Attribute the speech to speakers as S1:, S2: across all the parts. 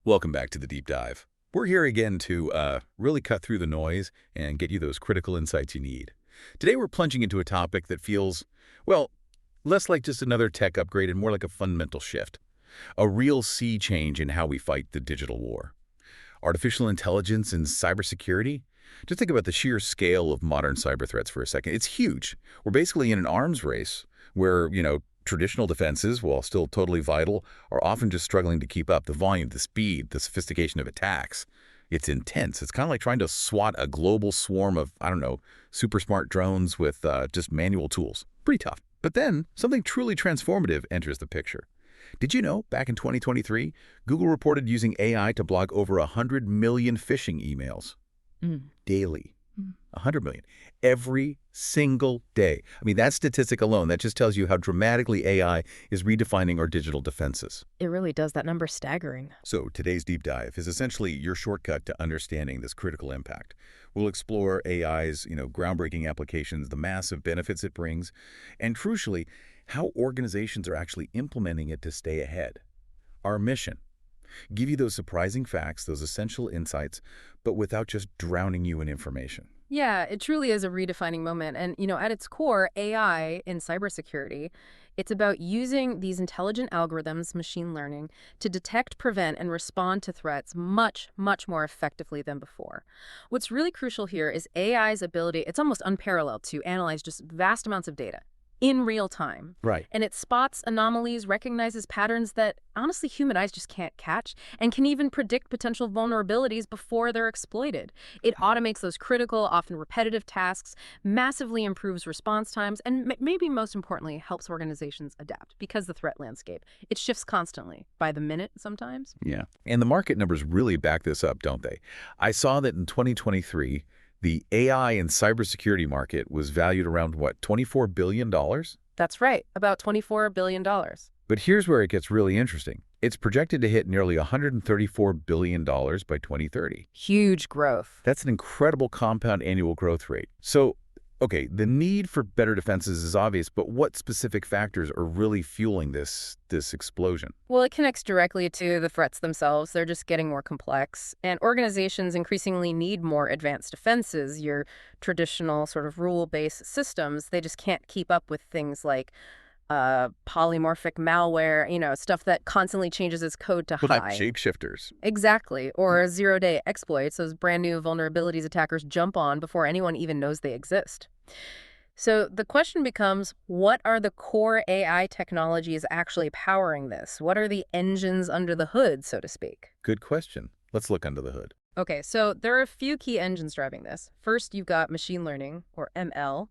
S1: Welcome back to the Deep Dive. We're here again to really cut through the noise and get you those critical insights you need. Today we're plunging into a topic that feels, well, less like just another tech upgrade and more like a fundamental shift. A real sea change in how we fight the digital war. Artificial intelligence and cybersecurity? Just think about the sheer scale of modern cyber threats for a second. It's huge. We're basically in an arms race where, traditional defenses, while still totally vital, are often just struggling to keep up. The volume, the speed, the sophistication of attacks. It's intense. It's kind of like trying to swat a global swarm of, super smart drones with just manual tools. Pretty tough. But then something truly transformative enters the picture. Did you know, back in 2023, Google reported using AI to block over 100 million phishing emails daily. 100 million. Every single day. I mean, that statistic alone, that just tells you how dramatically AI is redefining our digital defenses.
S2: It really does. That number's staggering.
S1: So today's deep dive is essentially your shortcut to understanding this critical impact. We'll explore AI's, groundbreaking applications, the massive benefits it brings, and crucially, how organizations are actually implementing it to stay ahead. Our mission: give you those surprising facts, those essential insights, but without just drowning you in information.
S2: Yeah, it truly is a redefining moment. And, at its core, AI in cybersecurity, it's about using these intelligent algorithms, machine learning, to detect, prevent, and respond to threats much, much more effectively than before. What's really crucial here is AI's ability, it's almost unparalleled, to analyze just vast amounts of data in real time.
S1: Right.
S2: And it spots anomalies, recognizes patterns that honestly human eyes just can't catch, and can even predict potential vulnerabilities before they're exploited. It automates those critical, often repetitive tasks, massively improves response times, and maybe most importantly, helps organizations adapt because the threat landscape, it shifts constantly, by the minute sometimes.
S1: Yeah. And the market numbers really back this up, don't they? I saw that in 2023, the AI and cybersecurity market was valued around, what, $24 billion?
S2: That's right, about $24 billion.
S1: But here's where it gets really interesting. It's projected to hit nearly $134 billion by 2030.
S2: Huge growth.
S1: That's an incredible compound annual growth rate. So, okay, the need for better defenses is obvious, but what specific factors are really fueling this explosion?
S2: Well, it connects directly to the threats themselves. They're just getting more complex. And organizations increasingly need more advanced defenses. Your traditional sort of rule-based systems, they just can't keep up with things like polymorphic malware, stuff that constantly changes its code to
S1: Like
S2: hide.
S1: shapeshifters.
S2: Exactly. Or zero-day exploits, those brand new vulnerabilities attackers jump on before anyone even knows they exist. So the question becomes, what are the core AI technologies actually powering this? What are the engines under the hood, so to speak?
S1: Good question. Let's look under the hood.
S2: Okay, so there are a few key engines driving this. First, you've got machine learning, or ML.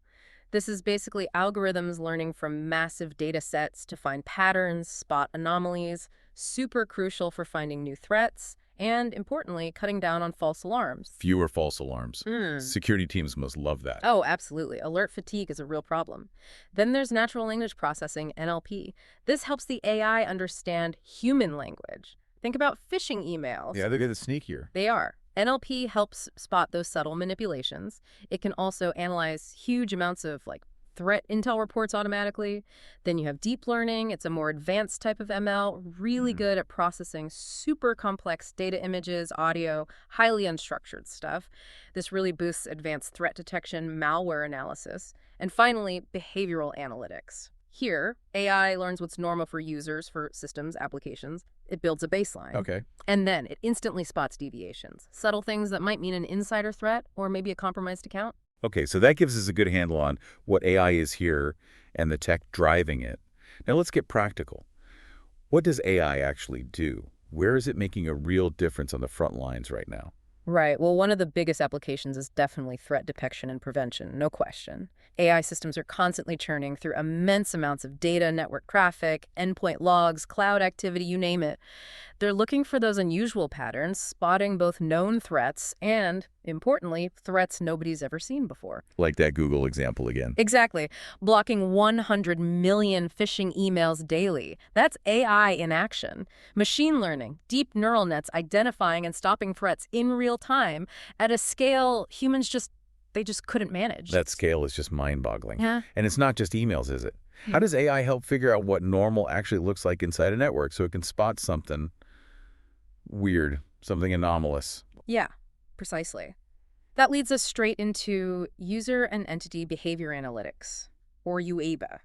S2: This is basically algorithms learning from massive data sets to find patterns, spot anomalies, super crucial for finding new threats, and importantly, cutting down on false alarms.
S1: Fewer false alarms. Security teams must love that.
S2: Oh, absolutely. Alert fatigue is a real problem. Then there's natural language processing, NLP. This helps the AI understand human language. Think about phishing emails.
S1: Yeah, they're getting sneakier.
S2: They are. NLP helps spot those subtle manipulations. It can also analyze huge amounts of threat intel reports automatically. Then you have deep learning. It's a more advanced type of ML, really good at processing super complex data images, audio, highly unstructured stuff. This really boosts advanced threat detection, malware analysis. And finally, behavioral analytics. Here, AI learns what's normal for users, for systems, applications. It builds a baseline.
S1: Okay.
S2: And then it instantly spots deviations, subtle things that might mean an insider threat or maybe a compromised account.
S1: Okay, so that gives us a good handle on what AI is here and the tech driving it. Now let's get practical. What does AI actually do? Where is it making a real difference on the front lines right now?
S2: Right. Well, one of the biggest applications is definitely threat detection and prevention, no question. AI systems are constantly churning through immense amounts of data, network traffic, endpoint logs, cloud activity, you name it. They're looking for those unusual patterns, spotting both known threats and, importantly, threats nobody's ever seen before.
S1: Like that Google example again.
S2: Exactly. Blocking 100 million phishing emails daily. That's AI in action. Machine learning, deep neural nets identifying and stopping threats in real time at a scale humans they just couldn't manage.
S1: That scale is just mind-boggling.
S2: Yeah.
S1: And it's not just emails, is it? How does AI help figure out what normal actually looks like inside a network so it can spot something, weird, something anomalous.
S2: Yeah, precisely. That leads us straight into user and entity behavior analytics, or UABA.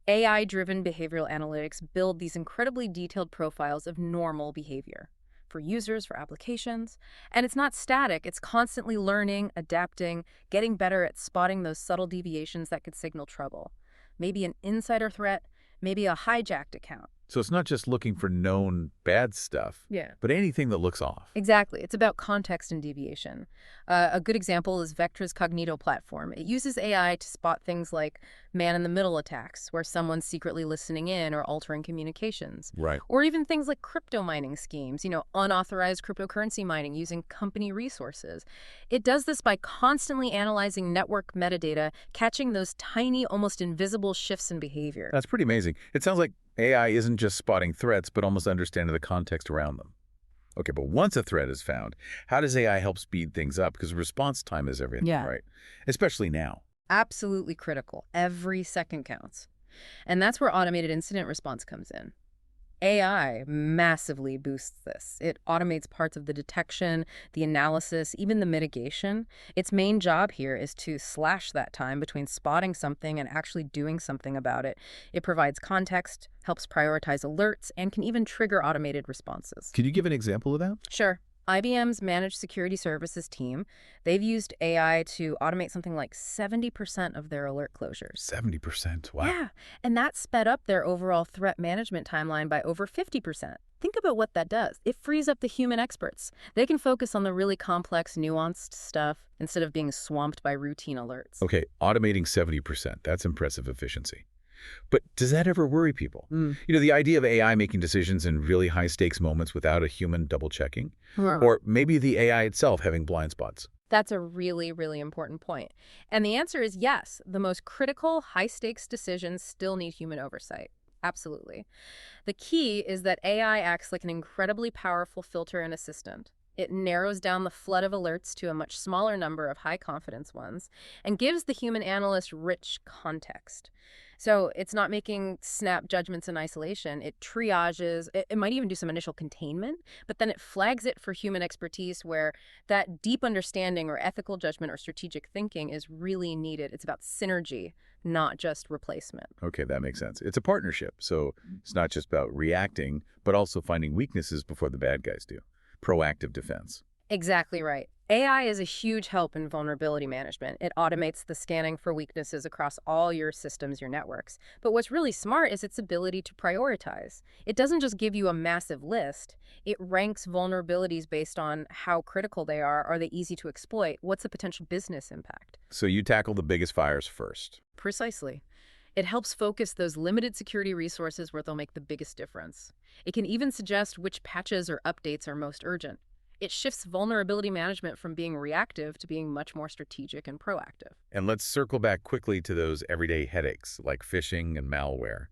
S2: AI-driven behavioral analytics build these incredibly detailed profiles of normal behavior for users, for applications. And it's not static, it's constantly learning, adapting, getting better at spotting those subtle deviations that could signal trouble. Maybe an insider threat, maybe a hijacked account.
S1: So it's not just looking for known bad stuff,
S2: Yeah.
S1: but anything that looks off.
S2: Exactly. It's about context and deviation. A good example is Vectra's Cognito platform. It uses AI to spot things like man-in-the-middle attacks, where someone's secretly listening in or altering communications.
S1: Right.
S2: Or even things like crypto mining schemes, unauthorized cryptocurrency mining using company resources. It does this by constantly analyzing network metadata, catching those tiny, almost invisible shifts in behavior.
S1: That's pretty amazing. It sounds like AI isn't just spotting threats, but almost understanding the context around them. Okay, but once a threat is found, how does AI help speed things up? Because response time is everything,
S2: Yeah.
S1: right? Especially now.
S2: Absolutely critical. Every second counts. And that's where automated incident response comes in. AI massively boosts this. It automates parts of the detection, the analysis, even the mitigation. Its main job here is to slash that time between spotting something and actually doing something about it. It provides context, helps prioritize alerts, and can even trigger automated responses.
S1: Could you give an example of that?
S2: Sure. IBM's Managed Security Services team, they've used AI to automate something like 70% of their alert closures.
S1: 70%. Wow.
S2: Yeah, and that sped up their overall threat management timeline by over 50%. Think about what that does. It frees up the human experts. They can focus on the really complex, nuanced stuff instead of being swamped by routine alerts.
S1: Okay, automating 70%. That's impressive efficiency. But does that ever worry people? The idea of AI making decisions in really high-stakes moments without a human double-checking? Or maybe the AI itself having blind spots?
S2: That's a really, really important point. And the answer is yes. The most critical, high-stakes decisions still need human oversight. Absolutely. The key is that AI acts like an incredibly powerful filter and assistant. It narrows down the flood of alerts to a much smaller number of high-confidence ones and gives the human analyst rich context. So it's not making snap judgments in isolation. It triages. It might even do some initial containment, but then it flags it for human expertise where that deep understanding or ethical judgment or strategic thinking is really needed. It's about synergy, not just replacement.
S1: Okay, that makes sense. It's a partnership, so it's not just about reacting, but also finding weaknesses before the bad guys do. Proactive defense.
S2: Exactly right. AI is a huge help in vulnerability management. It automates the scanning for weaknesses across all your systems, your networks. But what's really smart is its ability to prioritize. It doesn't just give you a massive list. It ranks vulnerabilities based on how critical they are. Are they easy to exploit? What's the potential business impact?
S1: So you tackle the biggest fires first.
S2: Precisely. It helps focus those limited security resources where they'll make the biggest difference. It can even suggest which patches or updates are most urgent. It shifts vulnerability management from being reactive to being much more strategic and proactive.
S1: And let's circle back quickly to those everyday headaches like phishing and malware.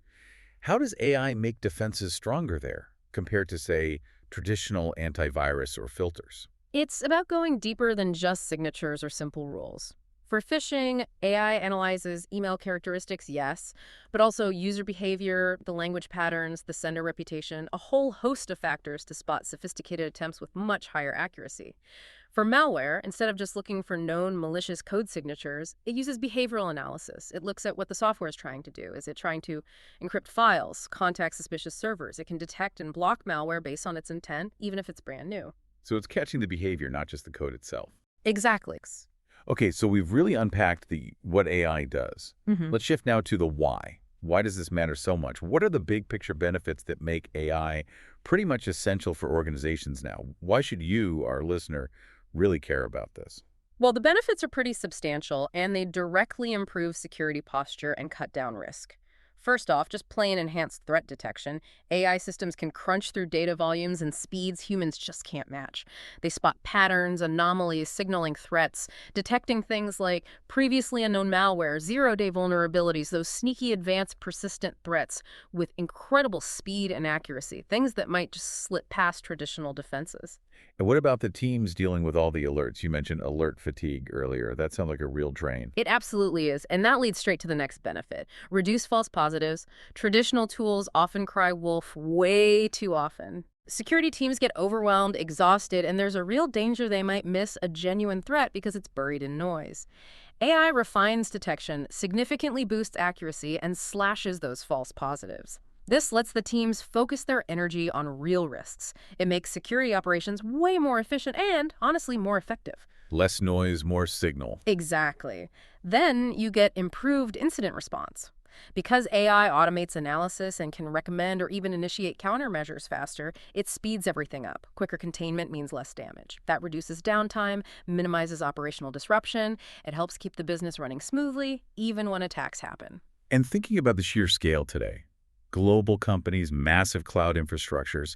S1: How does AI make defenses stronger there compared to, say, traditional antivirus or filters?
S2: It's about going deeper than just signatures or simple rules. For phishing, AI analyzes email characteristics, yes, but also user behavior, the language patterns, the sender reputation, a whole host of factors to spot sophisticated attempts with much higher accuracy. For malware, instead of just looking for known malicious code signatures, it uses behavioral analysis. It looks at what the software is trying to do. Is it trying to encrypt files, contact suspicious servers? It can detect and block malware based on its intent, even if it's brand new.
S1: So it's catching the behavior, not just the code itself.
S2: Exactly.
S1: Okay, so we've really unpacked what AI does.
S2: Mm-hmm.
S1: Let's shift now to the why. Why does this matter so much? What are the big picture benefits that make AI pretty much essential for organizations now? Why should you, our listener, really care about this?
S2: Well, the benefits are pretty substantial, and they directly improve security posture and cut down risk. First off, just plain enhanced threat detection. AI systems can crunch through data volumes and speeds humans just can't match. They spot patterns, anomalies, signaling threats, detecting things like previously unknown malware, zero-day vulnerabilities, those sneaky, advanced, persistent threats with incredible speed and accuracy, things that might just slip past traditional defenses.
S1: And what about the teams dealing with all the alerts? You mentioned alert fatigue earlier. That sounds like a real drain.
S2: It absolutely is, and that leads straight to the next benefit. Reduce false positives. Traditional tools often cry wolf way too often. Security teams get overwhelmed, exhausted, and there's a real danger they might miss a genuine threat because it's buried in noise. AI refines detection, significantly boosts accuracy, and slashes those false positives. This lets the teams focus their energy on real risks. It makes security operations way more efficient and, honestly, more effective.
S1: Less noise, more signal.
S2: Exactly. Then you get improved incident response. Because AI automates analysis and can recommend or even initiate countermeasures faster, it speeds everything up. Quicker containment means less damage. That reduces downtime, minimizes operational disruption. It helps keep the business running smoothly, even when attacks happen.
S1: And thinking about the sheer scale today, global companies, massive cloud infrastructures,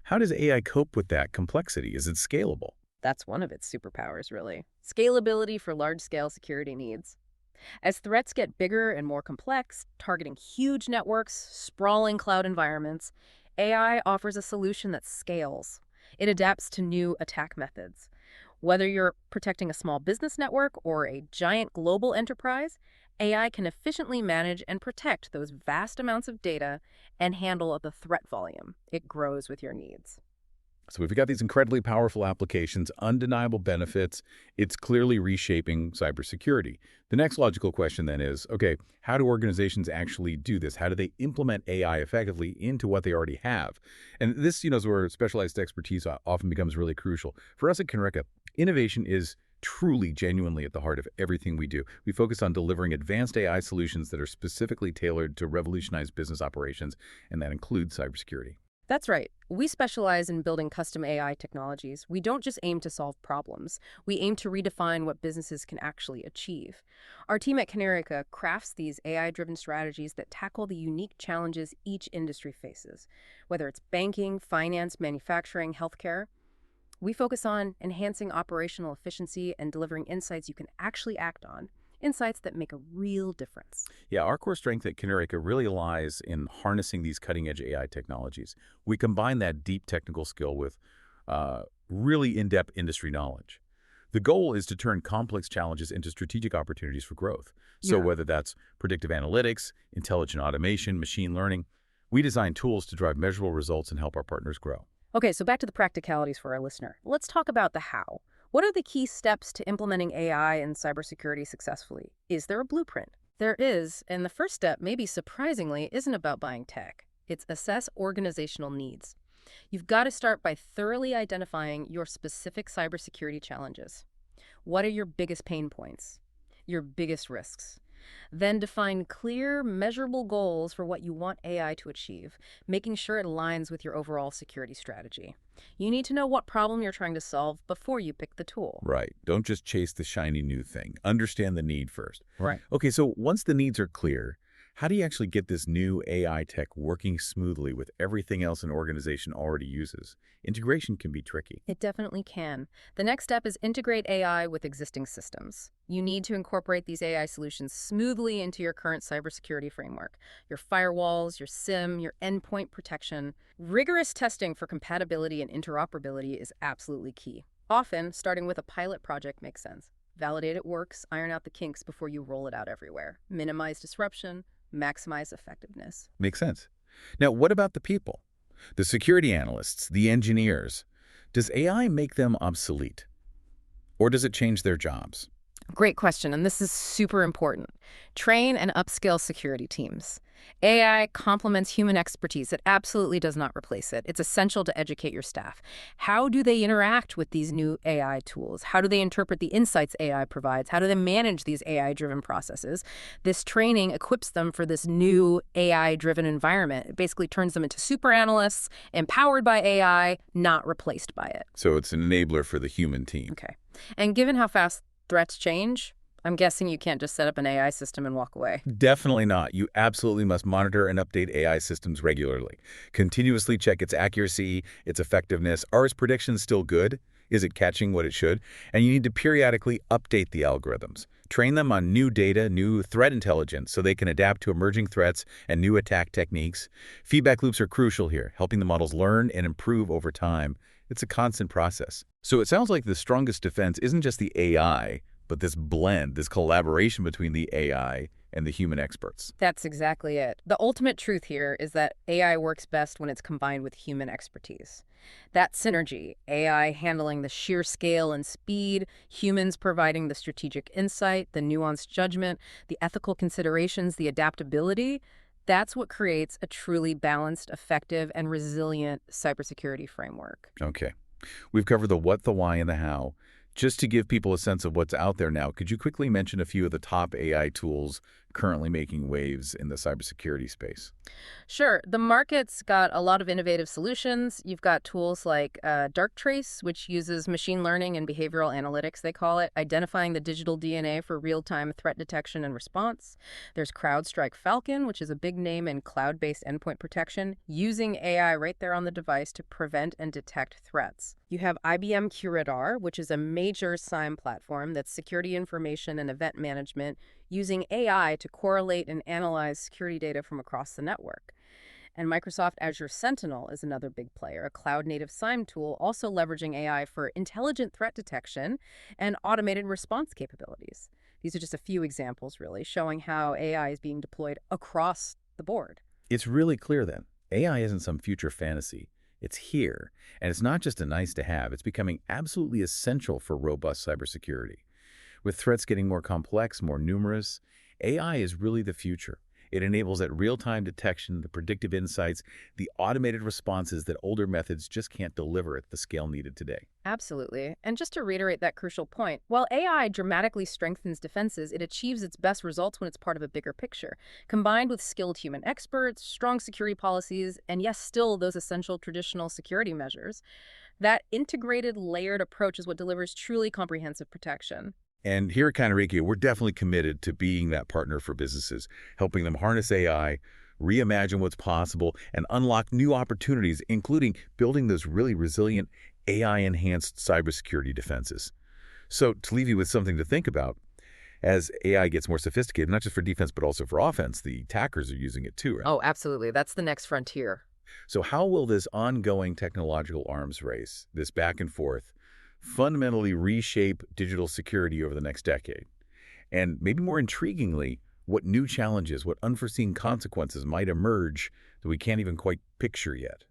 S1: how does AI cope with that complexity? Is it scalable?
S2: That's one of its superpowers, really. Scalability for large-scale security needs. As threats get bigger and more complex, targeting huge networks, sprawling cloud environments, AI offers a solution that scales. It adapts to new attack methods. Whether you're protecting a small business network or a giant global enterprise, AI can efficiently manage and protect those vast amounts of data and handle the threat volume. It grows with your needs.
S1: So we've got these incredibly powerful applications, undeniable benefits. It's clearly reshaping cybersecurity. The next logical question then is, okay, how do organizations actually do this? How do they implement AI effectively into what they already have? And this, is where specialized expertise often becomes really crucial. For us at Kinreka, innovation is truly, genuinely at the heart of everything we do. We focus on delivering advanced AI solutions that are specifically tailored to revolutionize business operations, and that includes cybersecurity.
S2: That's right. We specialize in building custom AI technologies. We don't just aim to solve problems. We aim to redefine what businesses can actually achieve. Our team at Kinerica crafts these AI-driven strategies that tackle the unique challenges each industry faces. Whether it's banking, finance, manufacturing, healthcare, we focus on enhancing operational efficiency and delivering insights you can actually act on. Insights that make a real difference.
S1: Yeah, our core strength at Kinerica really lies in harnessing these cutting-edge AI technologies. We combine that deep technical skill with really in-depth industry knowledge. The goal is to turn complex challenges into strategic opportunities for growth. So
S2: Yeah.
S1: whether that's predictive analytics, intelligent automation, machine learning, we design tools to drive measurable results and help our partners grow.
S2: Okay, so back to the practicalities for our listener. Let's talk about the how. What are the key steps to implementing AI in cybersecurity successfully? Is there a blueprint? There is, and the first step, maybe surprisingly, isn't about buying tech. It's assess organizational needs. You've got to start by thoroughly identifying your specific cybersecurity challenges. What are your biggest pain points? Your biggest risks? Then define clear, measurable goals for what you want AI to achieve, making sure it aligns with your overall security strategy. You need to know what problem you're trying to solve before you pick the tool.
S1: Right. Don't just chase the shiny new thing. Understand the need first.
S2: Right.
S1: Okay, so once the needs are clear, how do you actually get this new AI tech working smoothly with everything else an organization already uses? Integration can be tricky.
S2: It definitely can. The next step is integrate AI with existing systems. You need to incorporate these AI solutions smoothly into your current cybersecurity framework. Your firewalls, your SIM, your endpoint protection. Rigorous testing for compatibility and interoperability is absolutely key. Often, starting with a pilot project makes sense. Validate it works, iron out the kinks before you roll it out everywhere. Minimize disruption, maximize effectiveness.
S1: Makes sense. Now, what about the people? The security analysts, the engineers. Does AI make them obsolete? Or does it change their jobs?
S2: Great question, and this is super important. Train and upskill security teams. AI complements human expertise. It absolutely does not replace it. It's essential to educate your staff. How do they interact with these new AI tools? How do they interpret the insights AI provides? How do they manage these AI-driven processes? This training equips them for this new AI-driven environment. It basically turns them into super analysts, empowered by AI, not replaced by it.
S1: So it's an enabler for the human team.
S2: Okay. And given how fast threats change, I'm guessing you can't just set up an AI system and walk away.
S1: Definitely not. You absolutely must monitor and update AI systems regularly. Continuously check its accuracy, its effectiveness. Are its predictions still good? Is it catching what it should? And you need to periodically update the algorithms. Train them on new data, new threat intelligence, so they can adapt to emerging threats and new attack techniques. Feedback loops are crucial here, helping the models learn and improve over time. It's a constant process. So it sounds like the strongest defense isn't just the AI, but this blend, this collaboration between the AI, and the human experts.
S2: That's exactly it. The ultimate truth here is that AI works best when it's combined with human expertise. That synergy, AI handling the sheer scale and speed, humans providing the strategic insight, the nuanced judgment, the ethical considerations, the adaptability, that's what creates a truly balanced, effective, and resilient cybersecurity framework.
S1: Okay. We've covered the what, the why, and the how. Just to give people a sense of what's out there now, could you quickly mention a few of the top AI tools currently making waves in the cybersecurity space?
S2: Sure. The market's got a lot of innovative solutions. You've got tools like Darktrace, which uses machine learning and behavioral analytics, they call it, identifying the digital DNA for real-time threat detection and response. There's CrowdStrike Falcon, which is a big name in cloud-based endpoint protection, using AI right there on the device to prevent and detect threats. You have IBM QRadar, which is a major SIEM platform that's security information and event management, using AI to correlate and analyze security data from across the network. And Microsoft Azure Sentinel is another big player, a cloud-native SIEM tool also leveraging AI for intelligent threat detection and automated response capabilities. These are just a few examples, really, showing how AI is being deployed across the board.
S1: It's really clear then. AI isn't some future fantasy. It's here. And it's not just a nice to have. It's becoming absolutely essential for robust cybersecurity. With threats getting more complex, more numerous, AI is really the future. It enables that real-time detection, the predictive insights, the automated responses that older methods just can't deliver at the scale needed today.
S2: Absolutely. And just to reiterate that crucial point, while AI dramatically strengthens defenses, it achieves its best results when it's part of a bigger picture, combined with skilled human experts, strong security policies, and yes, still those essential traditional security measures. That integrated, layered approach is what delivers truly comprehensive protection.
S1: And here at Counteracchio, we're definitely committed to being that partner for businesses, helping them harness AI, reimagine what's possible, and unlock new opportunities, including building those really resilient AI-enhanced cybersecurity defenses. So to leave you with something to think about, as AI gets more sophisticated, not just for defense, but also for offense, the attackers are using it too, right?
S2: Oh, absolutely. That's the next frontier.
S1: So how will this ongoing technological arms race, this back and forth, fundamentally reshape digital security over the next decade? And maybe more intriguingly, what new challenges, what unforeseen consequences might emerge that we can't even quite picture yet?